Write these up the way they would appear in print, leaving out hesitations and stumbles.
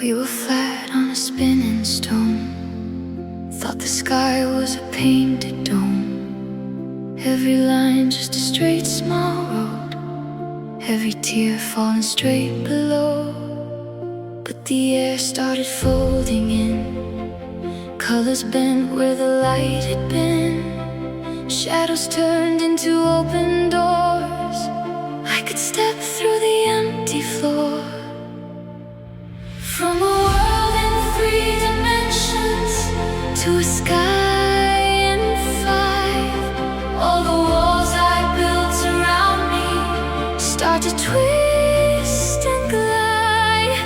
We were flat on a spinning stone. Thought the sky was a painted dome. Every line just a straight small road. Every tear falling straight below. But the air started folding in. Colors bent where the light had been. Shadows turned into open doors. I could step through the empty floor. From a world in 3 dimensions to a sky in 5. All the walls I built around me start to twist and glide.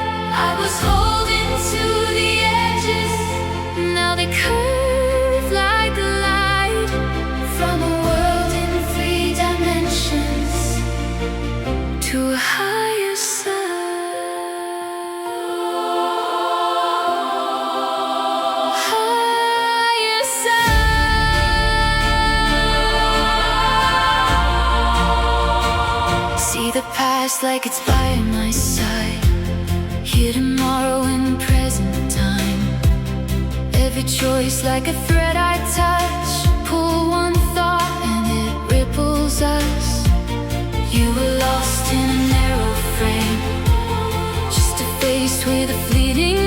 I was holding to the edges, now they curve like a light. From a world in 3 dimensions to a higher side. See the past like it's by my side. Here tomorrow in present time. Every choice like a thread I touch. Pull one thought and it ripples us. You were lost in a narrow frame, just a face with a fleeting